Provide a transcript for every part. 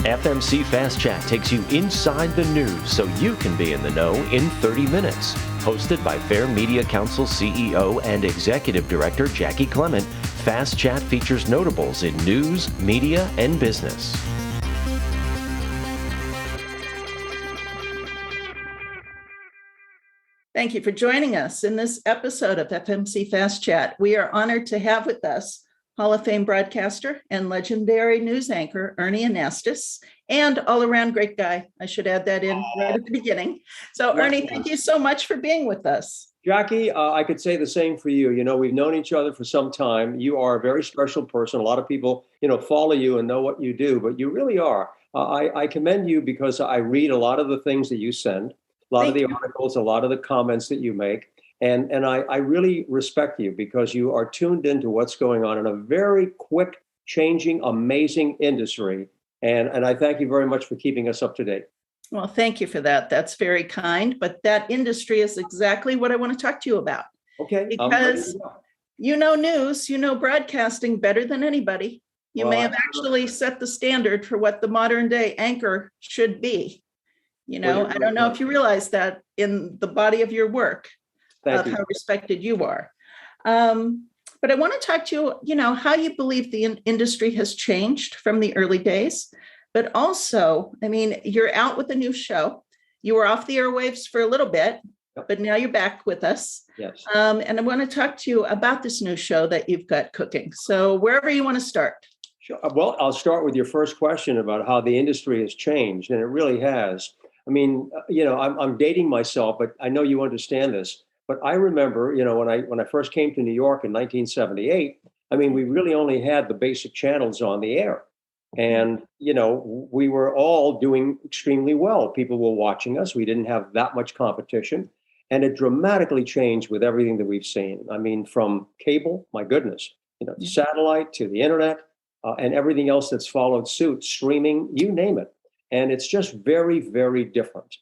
FMC Fast Chat takes you inside the news so you can be in the know in 30 minutes. Hosted by Fair Media Council CEO and Executive Director Jackie Clement, Fast Chat features notables in news, media, and business. Thank you for joining us in this episode of FMC Fast Chat. We are honored to have with us Hall of Fame broadcaster and legendary news anchor Ernie Anastos, and all-around great guy. I should add that in right at the beginning. So Ernie, thank you so much for being with us. Jackie, I could say the same for you. You know, we've known each other for some time. You are a very special person. A lot of people, follow you and know what you do, but you really are. I commend you because I read a lot of the things that you send, a lot of the articles, a lot of the comments that you make. And I really respect you because you are tuned into what's going on in a very quick, changing, amazing industry. And I thank you very much for keeping us up to date. Well, thank you for that. That's very kind. But that industry is exactly what I want to talk to you about. Okay. Because you know news, you know broadcasting better than anybody. You may have actually set the standard for what the modern day anchor should be. I don't know if you realize that in the body of your work. How respected you are. But I want to talk to you, how you believe the industry has changed from the early days. But also, you're out with a new show. You were off the airwaves for a little bit, but now you're back with us. Yes. And I want to talk to you about this new show that you've got cooking. So wherever you want to start. Sure. Well, I'll start with your first question about how the industry has changed, and it really has. I'm dating myself, but I know you understand this. But I remember, when I first came to New York in 1978, we really only had the basic channels on the air. And, we were all doing extremely well. People were watching us. We didn't have that much competition. And it dramatically changed with everything that we've seen. From cable, my goodness, satellite to the internet and everything else that's followed suit, streaming, you name it. And it's just very, very different.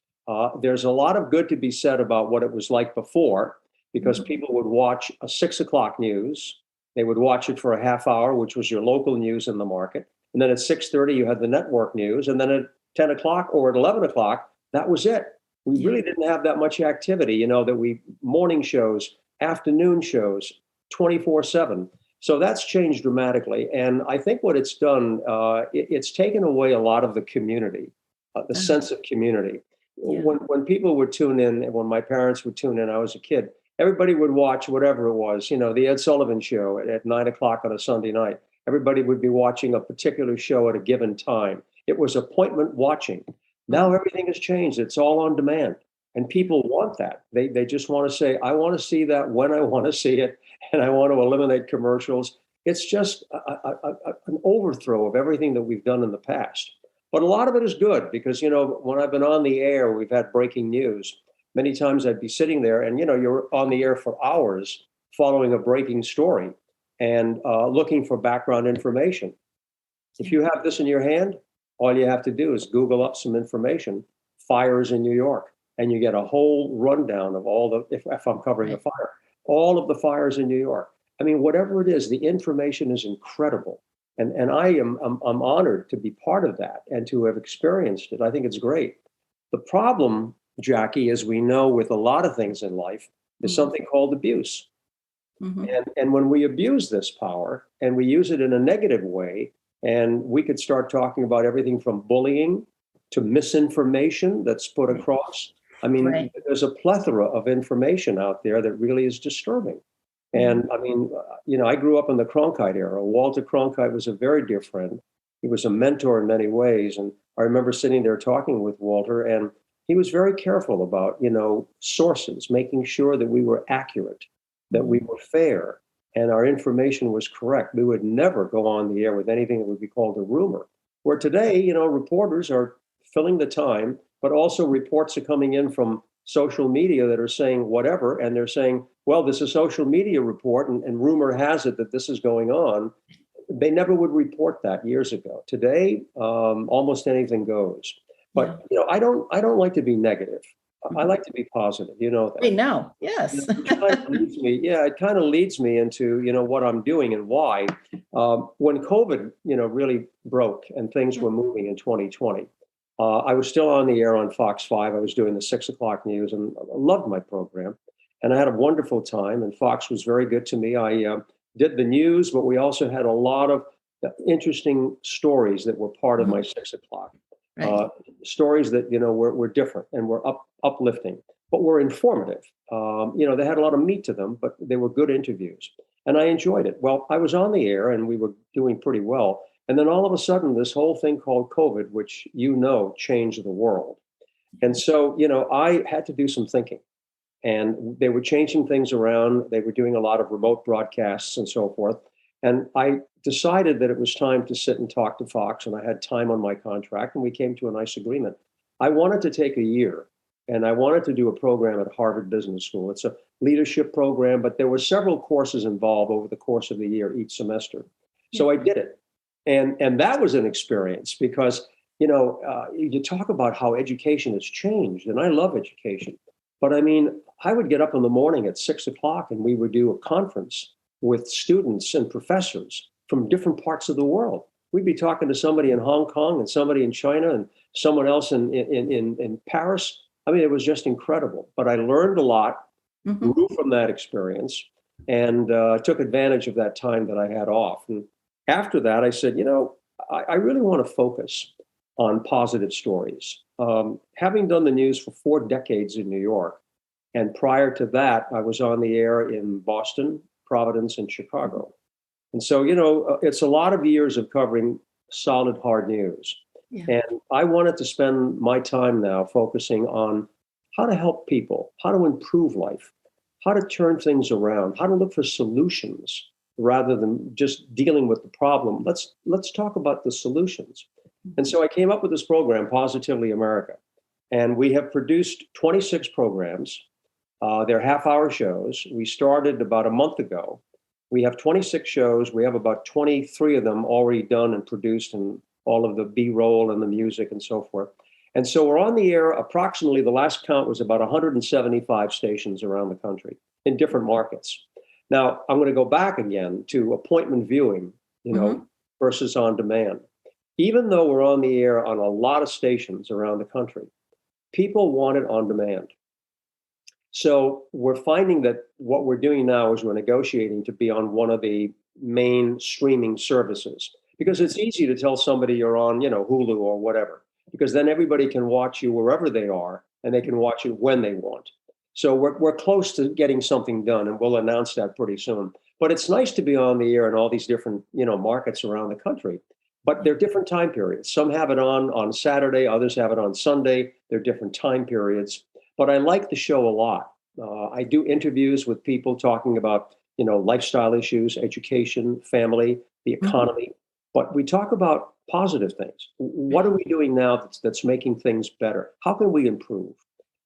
There's a lot of good to be said about what it was like before, because people would watch a 6 o'clock news. They would watch it for a half hour, which was your local news in the market. And then at 6:30, you had the network news. And then at 10 o'clock or at 11 o'clock, that was it. We really didn't have that much activity, morning shows, afternoon shows, 24/7. So that's changed dramatically. And I think what it's done, it's taken away a lot of the community, the sense of community. Yeah. When people would tune in, and when my parents would tune in, I was a kid, everybody would watch whatever it was, the Ed Sullivan Show at 9 o'clock on a Sunday night. Everybody would be watching a particular show at a given time. It was appointment watching. Now everything has changed. It's all on demand. And people want that. They just want to say, I want to see that when I want to see it, and I want to eliminate commercials. It's just an overthrow of everything that we've done in the past. But a lot of it is good because, when I've been on the air, we've had breaking news. Many times I'd be sitting there and, you're on the air for hours following a breaking story and looking for background information. If you have this in your hand, all you have to do is Google up some information, fires in New York, and you get a whole rundown of all the, if I'm covering a fire, all of the fires in New York. Whatever it is, the information is incredible. And I'm honored to be part of that and to have experienced it. I think it's great. The problem, Jackie, as we know with a lot of things in life, is something called abuse. And when we abuse this power and we use it in a negative way, and we could start talking about everything from bullying to misinformation that's put across. There's a plethora of information out there that really is disturbing. And I grew up in the Cronkite era. Walter Cronkite was a very dear friend. He was a mentor in many ways. And I remember sitting there talking with Walter, and he was very careful about, sources, making sure that we were accurate, that we were fair, and our information was correct. We would never go on the air with anything that would be called a rumor. Where today, reporters are filling the time, but also reports are coming in from social media that are saying whatever, and they're saying, well, this is a social media report, and rumor has it that this is going on. They never would report that years ago. Today, almost anything goes. But I don't like to be negative. I like to be positive, you know that. We know, You yes. know, it kind of leads me into, what I'm doing and why. When COVID, really broke and things were moving in 2020, I was still on the air on Fox 5. I was doing the 6 o'clock news and I loved my program. And I had a wonderful time, and Fox was very good to me. I did the news, but we also had a lot of interesting stories that were part of my 6 o'clock. Right. Stories that, were different and were uplifting, but were informative. They had a lot of meat to them, but they were good interviews. And I enjoyed it. Well, I was on the air and we were doing pretty well. And then all of a sudden, this whole thing called COVID, which changed the world. And so, I had to do some thinking. And they were changing things around. They were doing a lot of remote broadcasts and so forth. And I decided that it was time to sit and talk to Fox, and I had time on my contract, and we came to a nice agreement. I wanted to take a year, and I wanted to do a program at Harvard Business School. It's a leadership program, but there were several courses involved over the course of the year, each semester. So I did it. And that was an experience because, you talk about how education has changed, and I love education. But I mean, I would get up in the morning at 6 o'clock and we would do a conference with students and professors from different parts of the world. We'd be talking to somebody in Hong Kong and somebody in China and someone else in Paris. I mean, it was just incredible. But I learned a lot, grew from that experience, and took advantage of that time that I had off. And after that, I said, I really want to focus on positive stories. Having done the news for 4 decades in New York, and prior to that, I was on the air in Boston, Providence, and Chicago. And so, it's a lot of years of covering solid, hard news. Yeah. And I wanted to spend my time now focusing on how to help people, how to improve life, how to turn things around, how to look for solutions rather than just dealing with the problem. Let's talk about the solutions. And so I came up with this program, Positively America. And we have produced 26 programs. They're half-hour shows. We started about a month ago. We have 26 shows. We have about 23 of them already done and produced, and all of the B-roll and the music and so forth. And so we're on the air approximately, the last count was about 175 stations around the country in different markets. Now, I'm going to go back again to appointment viewing, versus on demand. Even though we're on the air on a lot of stations around the country, people want it on demand. So we're finding that what we're doing now is we're negotiating to be on one of the main streaming services, because it's easy to tell somebody you're on, Hulu or whatever, because then everybody can watch you wherever they are and they can watch it when they want. So we're close to getting something done, and we'll announce that pretty soon. But it's nice to be on the air in all these different, markets around the country. But they're different time periods. Some have it on Saturday, others have it on Sunday. They're different time periods. But I like the show a lot. I do interviews with people talking about, lifestyle issues, education, family, the economy. But we talk about positive things. What are we doing now that's making things better? How can we improve?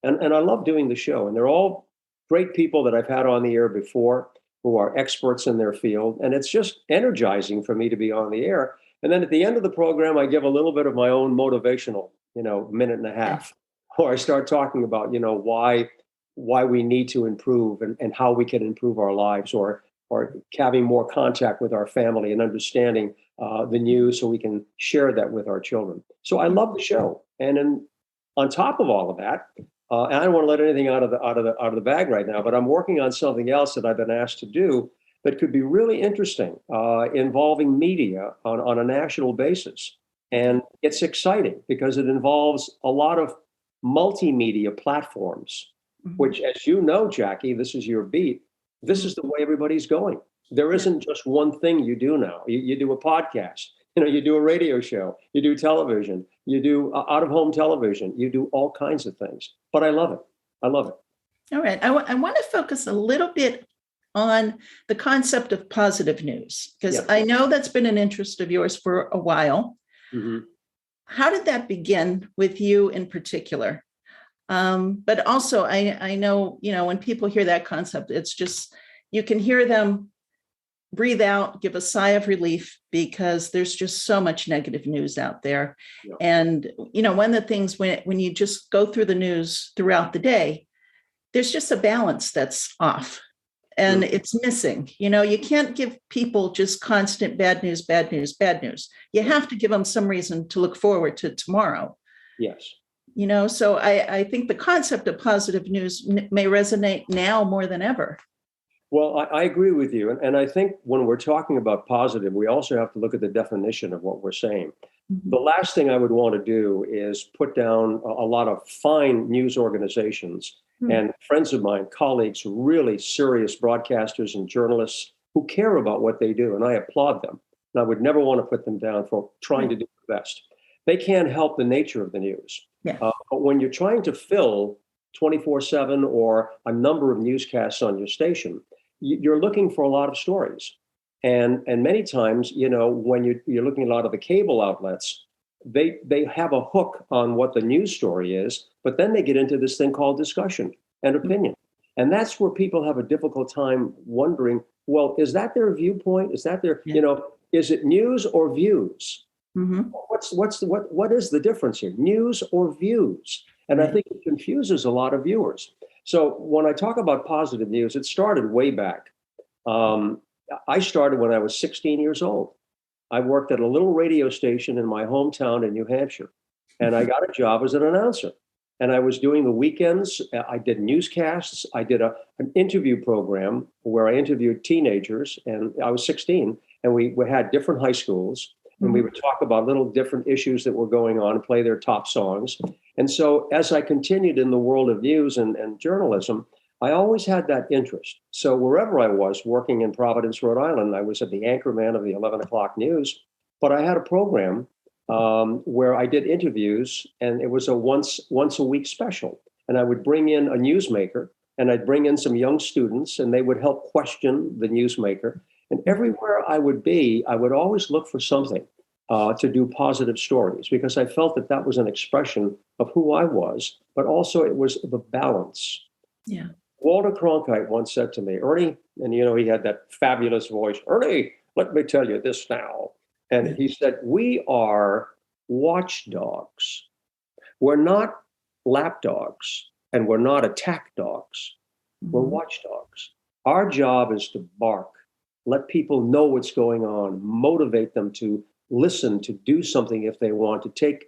And I love doing the show. And they're all great people that I've had on the air before who are experts in their field. And it's just energizing for me to be on the air. And then at the end of the program, I give a little bit of my own motivational, minute and a half, or I start talking about, why we need to improve and how we can improve our lives, or having more contact with our family and understanding the news so we can share that with our children. So I love the show. And then on top of all of that, and I don't want to let anything out of the bag right now, but I'm working on something else that I've been asked to do that could be really interesting, involving media on a national basis. And it's exciting because it involves a lot of multimedia platforms, which, as you know, Jackie, this is your beat. This is the way everybody's going. There isn't just one thing you do now. You do a podcast, you do a radio show, you do television, you do out-of-home television, you do all kinds of things. But I love it. I love it. All right. I want to focus a little bit on the concept of positive news, because I know that's been an interest of yours for a while. How did that begin with you in particular? But also, I know, when people hear that concept, it's just, you can hear them breathe out, give a sigh of relief, because there's just so much negative news out there. Yeah. And, one of the things when you just go through the news throughout the day, there's just a balance that's off and it's missing. You can't give people just constant bad news, bad news, bad news. You have to give them some reason to look forward to tomorrow. Yes. So I think the concept of positive news may resonate now more than ever. Well, I agree with you. And I think when we're talking about positive, we also have to look at the definition of what we're saying. Mm-hmm. The last thing I would want to do is put down a lot of fine news organizations and friends of mine, colleagues, really serious broadcasters and journalists who care about what they do. And I applaud them. And I would never want to put them down for trying to do the best. They can't help the nature of the news. Yeah. But when you're trying to fill 24/7 or a number of newscasts on your station, you're looking for a lot of stories. And many times, when you're looking at a lot of the cable outlets, they have a hook on what the news story is, but then they get into this thing called discussion and opinion. And that's where people have a difficult time wondering, well, is that their viewpoint? Is that their, is it news or views? Mm-hmm. What is the difference here? News or views? And I think it confuses a lot of viewers. So when I talk about positive news, it started way back. I started when I was 16 years old. I worked at a little radio station in my hometown in New Hampshire, and I got a job as an announcer. And I was doing the weekends. I did newscasts. I did an interview program where I interviewed teenagers, and I was 16, and we had different high schools, and we would talk about little different issues that were going on and play their top songs. And so as I continued in the world of news and journalism, I always had that interest. So wherever I was working in Providence, Rhode Island, I was at the anchor man of the 11 o'clock news, but I had a program where I did interviews, and it was a once a week special. And I would bring in a newsmaker, and I'd bring in some young students, and they would help question the newsmaker. And everywhere I would be, I would always look for something to do positive stories, because I felt that was an expression of who I was, but also it was the balance. Yeah. Walter Cronkite once said to me, Ernie, and he had that fabulous voice, Ernie, let me tell you this now. And he said, we are watchdogs. We're not lapdogs, and we're not attack dogs. We're watchdogs. Our job is to bark, let people know what's going on, motivate them to listen, to do something if they want, to take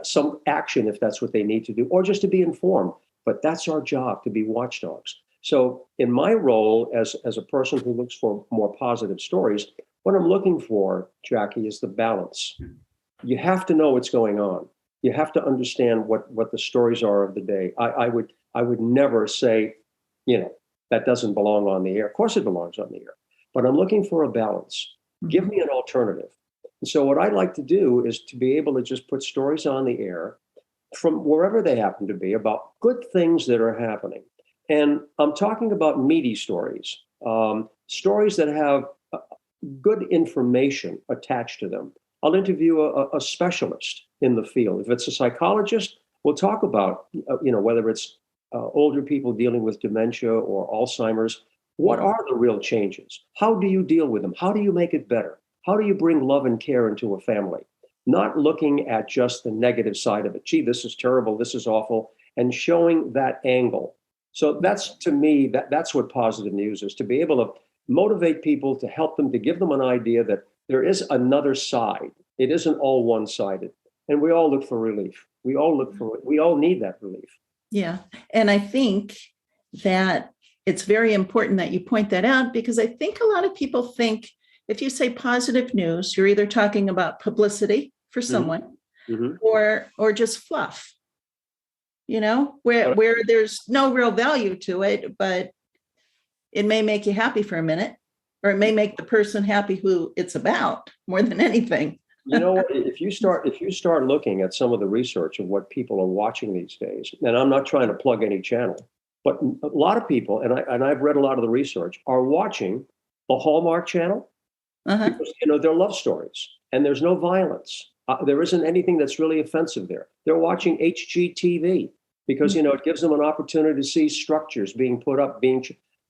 some action if that's what they need to do, or just to be informed. But that's our job, to be watchdogs. So in my role as a person who looks for more positive stories, what I'm looking for, Jackie, is the balance. You have to know what's going on. You have to understand what the stories are of the day. I would never say, that doesn't belong on the air. Of course it belongs on the air. But I'm looking for a balance. Give me an alternative. And so what I'd like to do is to be able to just put stories on the air from wherever they happen to be about good things that are happening. And I'm talking about meaty stories, stories that have good information attached to them. I'll interview a specialist in the field. If it's a psychologist, we'll talk about, whether it's older people dealing with dementia or Alzheimer's. What are the real changes? How do you deal with them? How do you make it better? How do you bring love and care into a family? Not looking at just the negative side of it. Gee, this is terrible. This is awful. And showing that angle. So that's, to me, that's what positive news is, to be able to motivate people, to help them, to give them an idea that there is another side. It isn't all one-sided. And we all look for relief. We all need that relief. Yeah. And I think that it's very important that you point that out, because I think a lot of people think if you say positive news, you're either talking about publicity for someone or just fluff, where there's no real value to it, but it may make you happy for a minute, or it may make the person happy who it's about more than anything. If you start looking at some of the research of what people are watching these days, and I'm not trying to plug any channel, but a lot of people, and I've read a lot of the research, are watching the Hallmark Channel because they're love stories and there's no violence. There isn't anything that's really offensive there. They're watching HGTV because it gives them an opportunity to see structures being put up.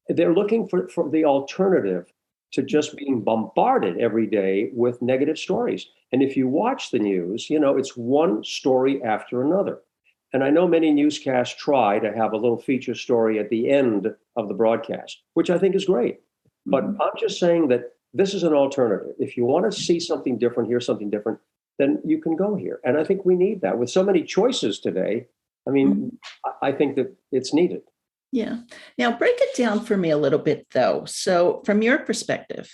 They're looking for the alternative to just being bombarded every day with negative stories. And if you watch the news, it's one story after another. And I know many newscasts try to have a little feature story at the end of the broadcast, which I think is great. But I'm just saying that this is an alternative. If you want to see something different, hear something different, then you can go here. And I think we need that. With so many choices today, I think that it's needed. Yeah. Now, break it down for me a little bit, though. So from your perspective,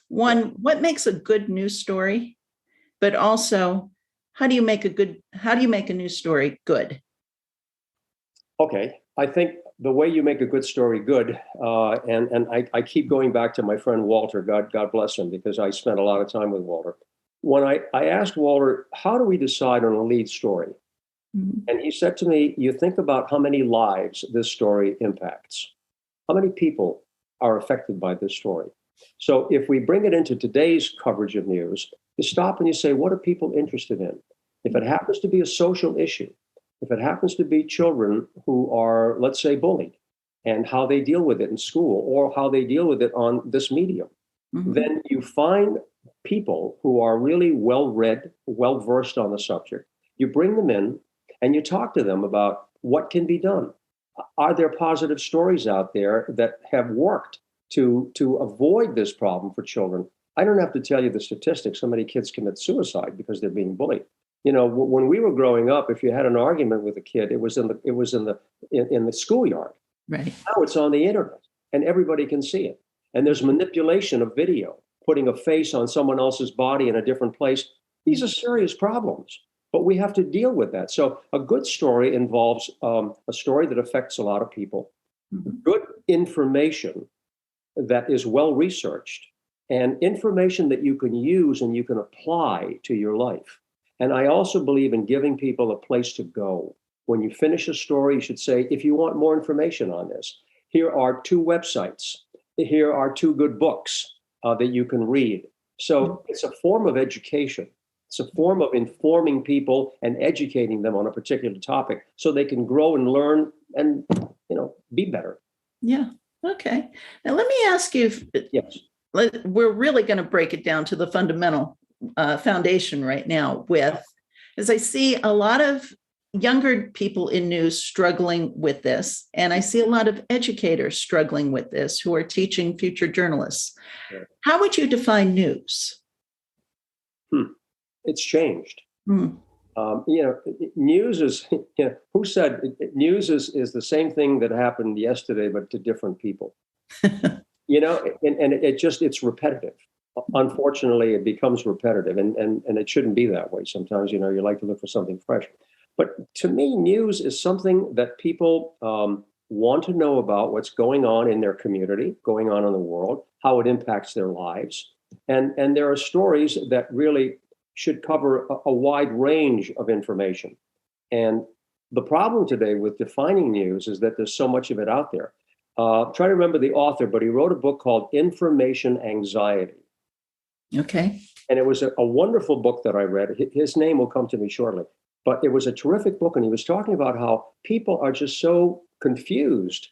one, what makes a good news story? But also, how do you make a news story good? Okay. I think the way you make a good story good, and I keep going back to my friend Walter, God bless him, because I spent a lot of time with Walter. When I asked Walter, how do we decide on a lead story? And he said to me, you think about how many lives this story impacts. How many people are affected by this story? So if we bring it into today's coverage of news, you stop and you say, what are people interested in? If it happens to be a social issue, if it happens to be children who are, let's say, bullied, and how they deal with it in school or how they deal with it on this medium, then you find people who are really well-read, well-versed on the subject. You bring them in and you talk to them about what can be done. Are there positive stories out there that have worked to avoid this problem for children? I don't have to tell you the statistics. So many kids commit suicide because they're being bullied. When we were growing up, if you had an argument with a kid, it was in the schoolyard. Right. Now it's on the internet and everybody can see it. And there's manipulation of video, putting a face on someone else's body in a different place. These are serious problems, but we have to deal with that. So a good story involves a story that affects a lot of people, good information that is well researched, and information that you can use and you can apply to your life. And I also believe in giving people a place to go. When you finish a story, you should say, if you want more information on this, here are 2 websites. Here are 2 good books that you can read. So it's a form of education. It's a form of informing people and educating them on a particular topic so they can grow and learn and, be better. Yeah. Okay. Now, let me ask you, Yes. We're really going to break it down to the fundamental foundation right now as I see a lot of younger people in news struggling with this, and I see a lot of educators struggling with this who are teaching future journalists. Yeah. How would you define news? It's changed. News is, who said news is the same thing that happened yesterday, but to different people. And it's repetitive. Unfortunately, it becomes repetitive, and it shouldn't be that way. Sometimes, you like to look for something fresh. But to me, news is something that people want to know about what's going on in their community, going on in the world, how it impacts their lives. And there are stories that really should cover a wide range of information. And the problem today with defining news is that there's so much of it out there. Try to remember the author, but he wrote a book called Information Anxiety. Okay. And it was a wonderful book that I read. His name will come to me shortly. But it was a terrific book. And he was talking about how people are just so confused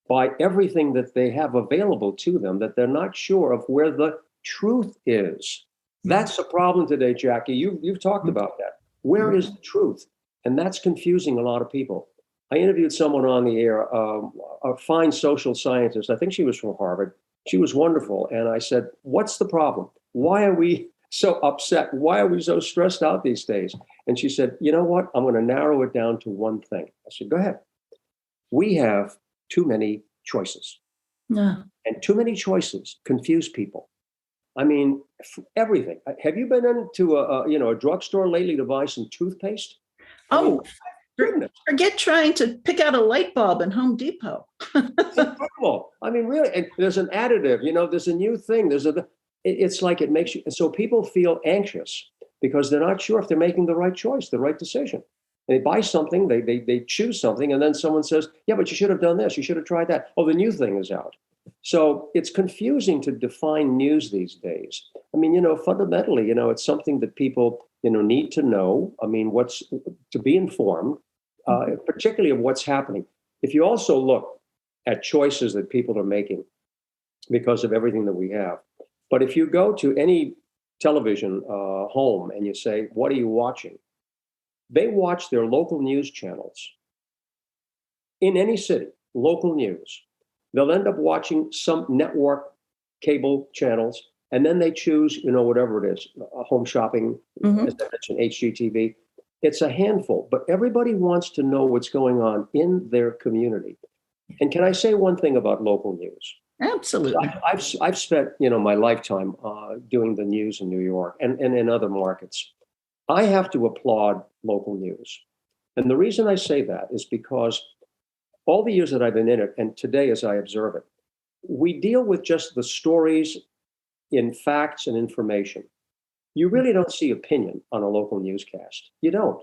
by everything that they have available to them that they're not sure of where the truth is. That's the problem today, Jackie. You've talked about that. Where is the truth? And that's confusing a lot of people. I interviewed someone on the air, a fine social scientist. I think she was from Harvard. She was wonderful. And I said, what's the problem? Why are we so upset? Why are we so stressed out these days? And she said, you know what? I'm going to narrow it down to one thing. I said, go ahead. We have too many choices. No. And too many choices confuse people. I mean, everything. Have you been into a drugstore lately to buy some toothpaste? Forget trying to pick out a light bulb in Home Depot. It's incredible. I mean, really, and there's an additive, there's a new thing. It's like it makes you, so people feel anxious because they're not sure if they're making the right choice, the right decision. They buy something, they choose something, and then someone says, yeah, but you should have done this, you should have tried that. Oh, the new thing is out. So it's confusing to define news these days. I mean, fundamentally, it's something that people, need to know. I mean, to be informed, particularly of what's happening. If you also look at choices that people are making because of everything that we have, But if you go to any television home and you say, what are you watching? They watch their local news channels in any city, local news. They'll end up watching some network cable channels, and then they choose, whatever it is, home shopping, as I mentioned, HGTV. It's a handful, but everybody wants to know what's going on in their community. And can I say one thing about local news? Absolutely. I've spent, my lifetime doing the news in New York and in other markets. I have to applaud local news. And the reason I say that is because all the years that I've been in it, and today as I observe it, we deal with just the stories in facts and information. You really don't see opinion on a local newscast. You don't.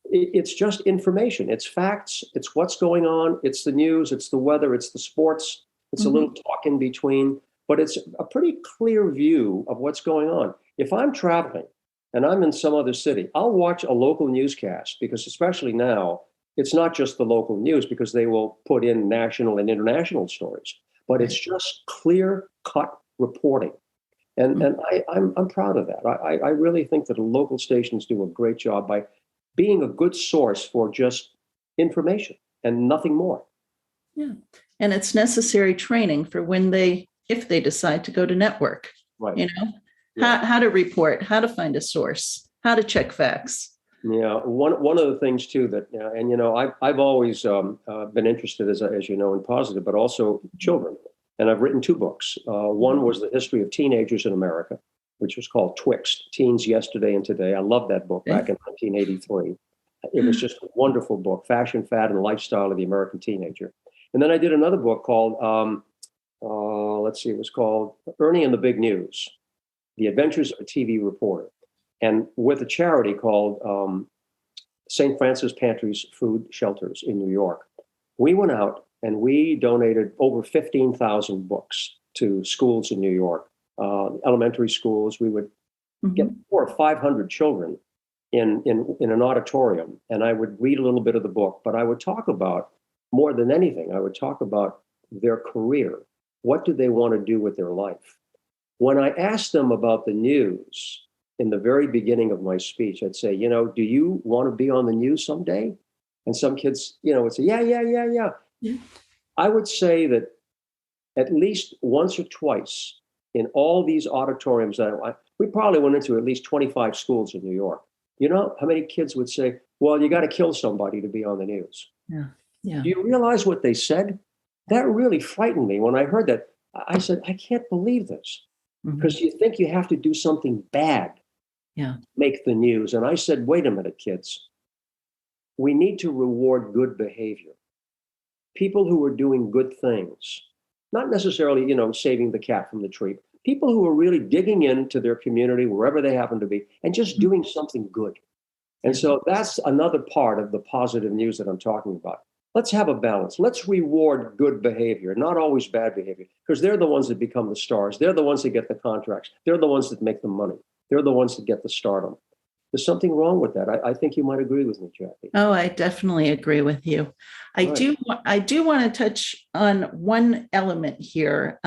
It's just information. It's facts. It's what's going on. It's the news. It's the weather. It's the sports. It's a little talk in between, but it's a pretty clear view of what's going on. If I'm traveling and I'm in some other city, I'll watch a local newscast because especially now, it's not just the local news because they will put in national and international stories, but it's just clear cut reporting. And I'm proud of that. I really think that the local stations do a great job by being a good source for just information and nothing more. Yeah. And it's necessary training for if they decide to go to network, right. How to report, how to find a source, how to check facts. Yeah. One of the things too that, I've always been interested as you know, in positive, but also children. And I've written 2 books. One was The History of Teenagers in America, which was called Twixt, Teens Yesterday and Today. I loved that book back in 1983. It was just a wonderful book, Fashion, Fad, and Lifestyle of the American Teenager. And then I did another book called, it was called Ernie and the Big News, The Adventures of a TV Reporter. And with a charity called St. Francis Pantry's Food Shelters in New York. We went out and we donated over 15,000 books to schools in New York, elementary schools. We would get 400 or 500 children in an auditorium, and I would read a little bit of the book, but I would talk about, more than anything, I would talk about their career. What do they want to do with their life? When I asked them about the news in the very beginning of my speech, I'd say, do you want to be on the news someday? And some kids, would say, yeah. I would say that at least once or twice in all these auditoriums, we probably went into at least 25 schools in New York. You know how many kids would say, well, you got to kill somebody to be on the news? Yeah. Do you realize what they said? That really frightened me. When I heard that, I said, I can't believe this. Because you think you have to do something bad to make the news. And I said, wait a minute, kids. We need to reward good behavior. People who are doing good things, not necessarily, saving the cat from the tree. People who are really digging into their community, wherever they happen to be, and just doing something good. And so that's another part of the positive news that I'm talking about. Let's have a balance. Let's reward good behavior, not always bad behavior, because they're the ones that become the stars. They're the ones that get the contracts. They're the ones that make the money. They're the ones that get the stardom. There's something wrong with that. I think you might agree with me, Jackie. Oh, I definitely agree with you. I do want to touch on one element here,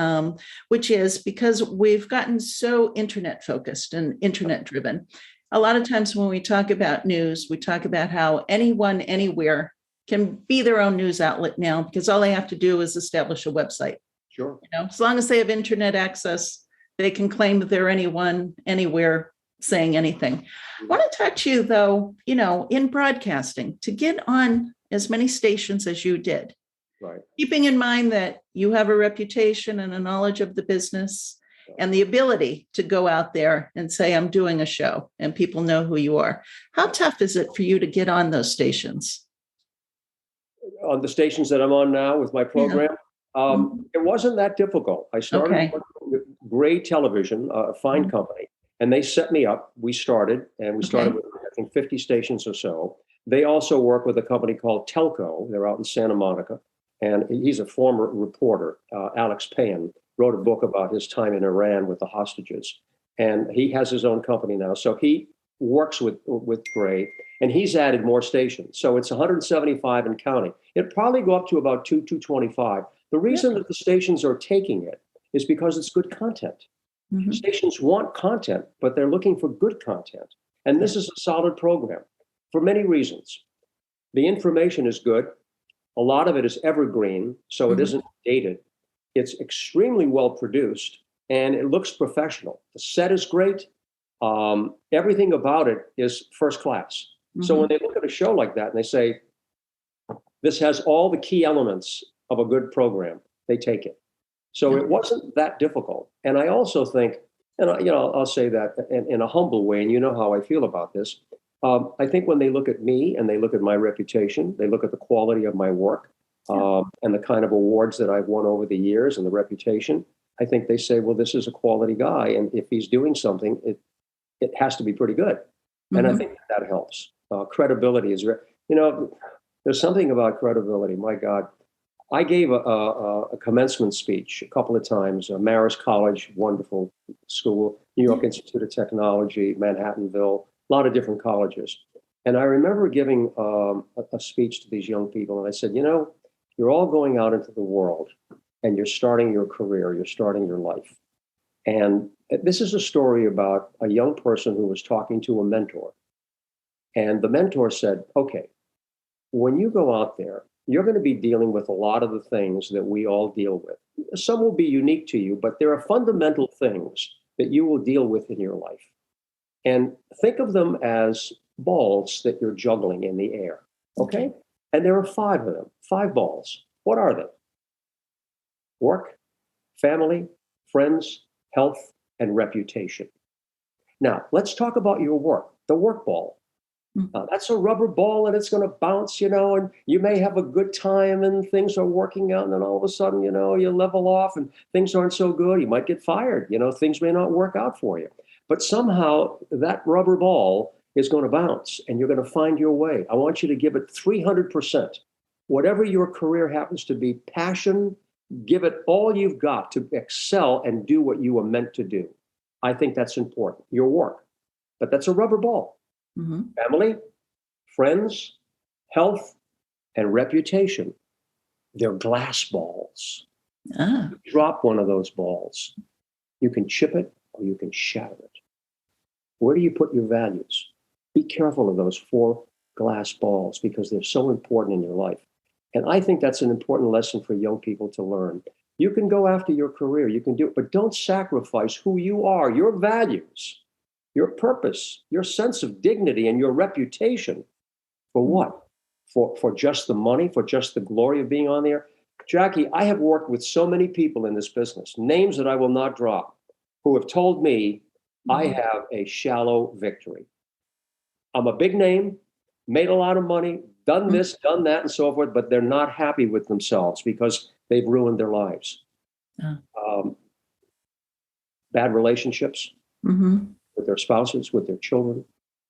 which is because we've gotten so internet focused and internet driven. A lot of times when we talk about news, we talk about how anyone, anywhere can be their own news outlet now, because all they have to do is establish a website. Sure. As long as they have internet access, they can claim that they're anyone, anywhere, saying anything. I want to touch you, though, in broadcasting, to get on as many stations as you did. Right. Keeping in mind that you have a reputation and a knowledge of the business and the ability to go out there and say, I'm doing a show, and people know who you are. How tough is it for you to get on those stations? On the stations that I'm on now with my program, it wasn't that difficult. I started with Gray Television, a fine company, and they set me up. We started with, I think, 50 stations or so. They also work with a company called Telco. They're out in Santa Monica. And he's a former reporter, Alex Payan, wrote a book about his time in Iran with the hostages. And he has his own company now. So he works with Gray, and he's added more stations. So it's 175 and counting. It'd probably go up to about 225. The reason that the stations are taking it is because it's good content. Mhm. Stations want content, but they're looking for good content. And this is a solid program for many reasons. The information is good. A lot of it is evergreen, so it Mhm. isn't dated. It's extremely well produced and it looks professional. The set is great. Everything about it is first class. So when Mhm. they look at a show like that and they say, this has all the key elements of a good program, they take it. So Yeah. it wasn't that difficult. And I also think, and I'll say that in a humble way, and you know how I feel about this. I think when they look at me and they look at my reputation, they look at the quality of my work, and the kind of awards that I've won over the years and the reputation. I think they say, well, this is a quality guy, and if he's doing something, it has to be pretty good. And I Mhm. think that helps. Credibility is, there's something about credibility. My God, I gave a commencement speech a couple of times. Marist College, wonderful school, New York Institute of Technology, Manhattanville, a lot of different colleges. And I remember giving a speech to these young people, and I said, you're all going out into the world, and you're starting your career, you're starting your life. And this is a story about a young person who was talking to a mentor. And the mentor said, okay, when you go out there, you're going to be dealing with a lot of the things that we all deal with. Some will be unique to you, but there are fundamental things that you will deal with in your life. And think of them as balls that you're juggling in the air. Okay? And there are 5 of them, 5 balls. What are they? Work, family, friends, health, and reputation. Now, let's talk about your work, the work ball. That's a rubber ball and it's going to bounce, and you may have a good time and things are working out. And then all of a sudden, you level off and things aren't so good. You might get fired. Things may not work out for you. But somehow that rubber ball is going to bounce and you're going to find your way. I want you to give it 300%. Whatever your career happens to be, passion, give it all you've got to excel and do what you were meant to do. I think that's important, your work. But that's a rubber ball. Mm-hmm. Family, friends, health, and reputation. They're glass balls. Ah. You drop one of those balls. You can chip it or you can shatter it. Where do you put your values? Be careful of those 4 glass balls because they're so important in your life. And I think that's an important lesson for young people to learn. You can go after your career, you can do it, but don't sacrifice who you are, your values, your purpose, your sense of dignity, and your reputation. For what? For just the money, for just the glory of being on there? Jackie, I have worked with so many people in this business, names that I will not drop, who have told me I have a shallow victory. I'm a big name, made a lot of money, done this, done that, and so forth, but they're not happy with themselves because they've ruined their lives. Bad relationships with their spouses, with their children,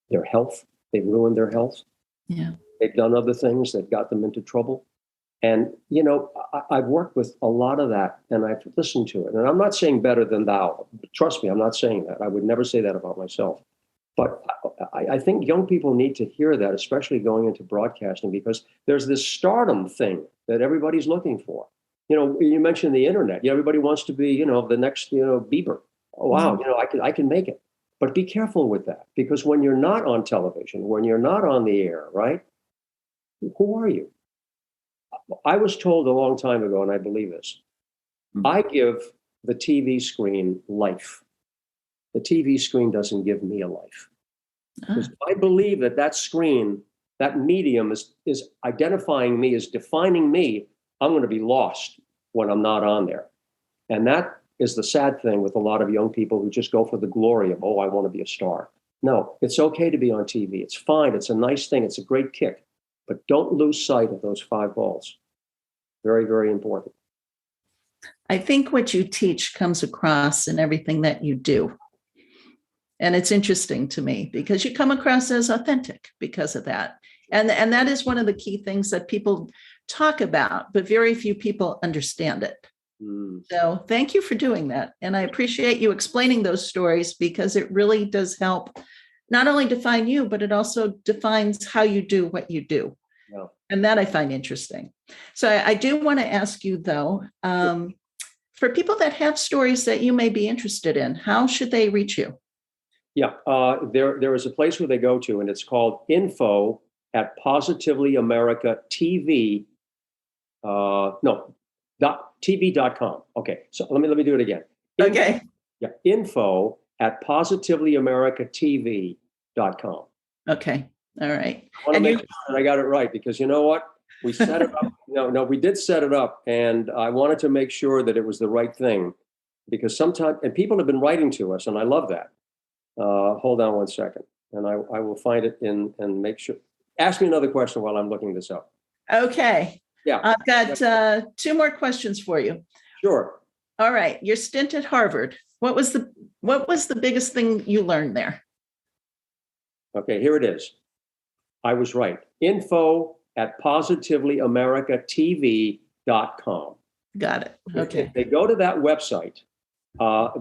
their health. They've ruined their health. Yeah. They've done other things that got them into trouble. And, I've worked with a lot of that and I've listened to it. And I'm not saying better than thou. Trust me, I'm not saying that. I would never say that about myself. But I think young people need to hear that, especially going into broadcasting, because there's this stardom thing that everybody's looking for. You mentioned the internet. Everybody wants to be, the next, Bieber. Oh, wow, I can make it. But be careful with that, because when you're not on television, when you're not on the air, right? Who are you? I was told a long time ago, and I believe this, I give the TV screen life. The TV screen doesn't give me a life. Because I believe that screen, that medium is identifying me, is defining me, I'm going to be lost when I'm not on there. And that is the sad thing with a lot of young people who just go for the glory of, I want to be a star. No, it's okay to be on TV. It's fine. It's a nice thing. It's a great kick. But don't lose sight of those 5 balls. Very, very important. I think what you teach comes across in everything that you do. And it's interesting to me because you come across as authentic because of that. And that is one of the key things that people talk about, but very few people understand it. So thank you for doing that. And I appreciate you explaining those stories because it really does help not only define you, but it also defines how you do what you do. Yeah. And that I find interesting. So I do want to ask you, though, For people that have stories that you may be interested in, how should they reach you? Yeah, there is a place where they go to, and it's called info@positivelyamericatv. No, .tv.com. Okay, so let me do it again. Okay. Yeah, info@positivelyamericatv.com. Okay. All right. I want to make sure that I got it right, because you know what? We set it up. No, we did set it up, and I wanted to make sure that it was the right thing, because sometimes, and people have been writing to us, and I love that. Hold on one second, and I will find it and make sure. Ask me another question while I'm looking this up. Okay. Yeah. I've got 2 more questions for you. Sure. All right. Your stint at Harvard. What was the biggest thing you learned there? Okay, here it is. I was right. info@positivelyamericatv.com. Got it. Okay. If they go to that website,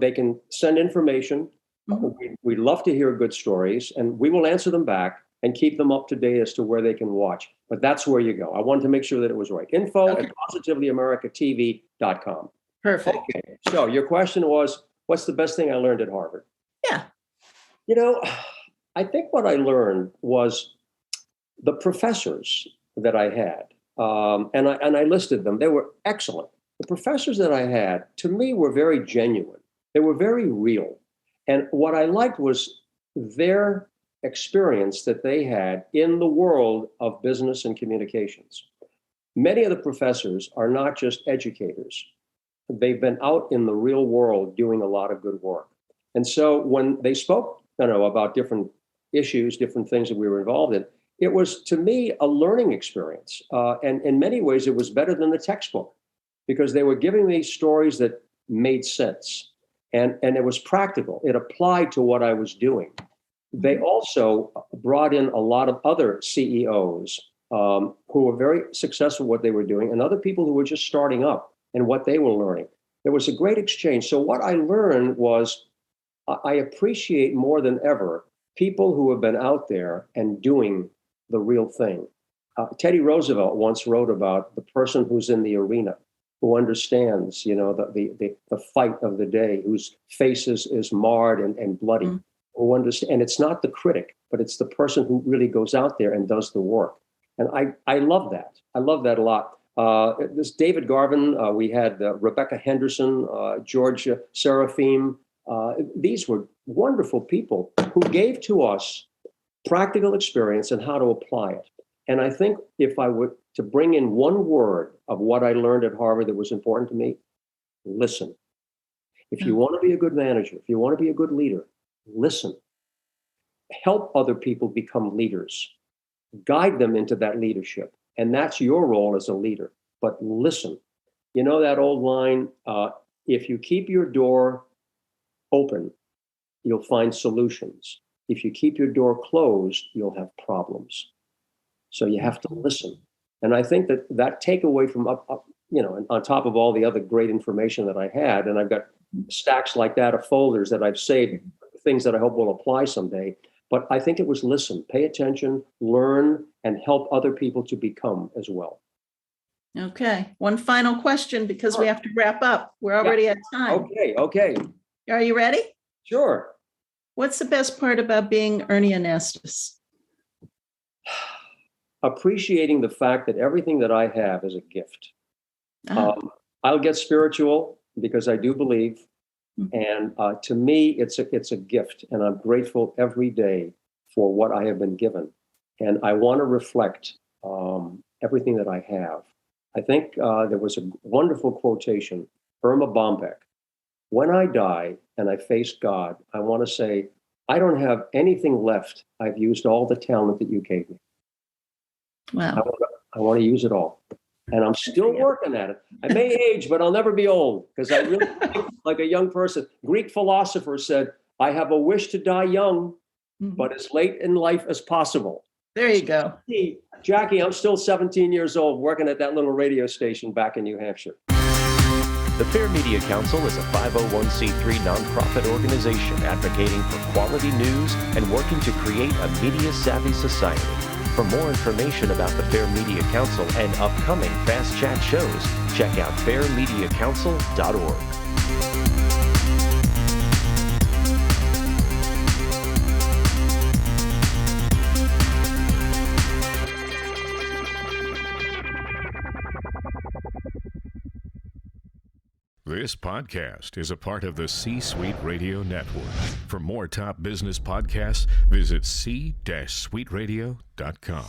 they can send information. Mhm. We'd love to hear good stories, and we will answer them back and keep them up to date as to where they can watch. But that's where you go. I wanted to make sure that it was right. info@positivelyamericatv.com. Perfect. Okay. So your question was, what's the best thing I learned at Harvard? Yeah. You know, I think what I learned was the professors that I had, and I listed them. They were excellent. The professors that I had, to me, were very genuine. They were very real. And what I liked was their experience that they had in the world of business and communications. Many of the professors are not just educators. They've been out in the real world doing a lot of good work. And so when they spoke, about different issues, different things that we were involved in, it was, to me, a learning experience. And in many ways, it was better than the textbook, because they were giving me stories that made sense. And it was practical. It applied to what I was doing. They also brought in a lot of other CEOs who were very successful at what they were doing, and other people who were just starting up and what they were learning. There was a great exchange. So what I learned was I appreciate more than ever people who have been out there and doing the real thing. Teddy Roosevelt once wrote about the person who's in the arena, who understands, the fight of the day, whose face is marred and bloody. Mm. Who understand, and it's not the critic, but it's the person who really goes out there and does the work. And I love that. I love that a lot. This David Garvin, we had Rebecca Henderson, George Seraphim. These were wonderful people who gave to us practical experience and how to apply it. And I think if I were to bring in one word of what I learned at Harvard that was important to me, listen. If you want to be a good manager, if you want to be a good leader, listen. Help other people become leaders. Guide them into that leadership. And that's your role as a leader. But listen. You know that old line, if you keep your door open, you'll find solutions. If you keep your door closed, you'll have problems. So you have to listen. And I think that takeaway from and on top of all the other great information that I had, and I've got stacks like that of folders that I've saved, things that I hope will apply someday. But I think it was listen, pay attention, learn, and help other people to become as well. Okay. One final question, because we have to wrap up. We're already at time. Okay. Are you ready? Sure. What's the best part about being Ernie Anastos? Appreciating the fact that everything that I have is a gift. I'll get spiritual because I do believe. And to me, it's a gift. And I'm grateful every day for what I have been given. And I want to reflect everything that I have. I think there was a wonderful quotation, Irma Bombeck. When I die and I face God, I want to say, I don't have anything left. I've used all the talent that you gave me. Wow. I want to use it all. And I'm still working at it. I may age, but I'll never be old, because I really think like a young person. Greek philosopher said, I have a wish to die young, but as late in life as possible. There you go. Jackie, I'm still 17 years old working at that little radio station back in New Hampshire. The Fair Media Council is a 501c3 nonprofit organization advocating for quality news and working to create a media-savvy society. For more information about the Fair Media Council and upcoming Fast Chat shows, check out fairmediacouncil.org. This podcast is a part of the C-Suite Radio Network. For more top business podcasts, visit c-suiteradio.com.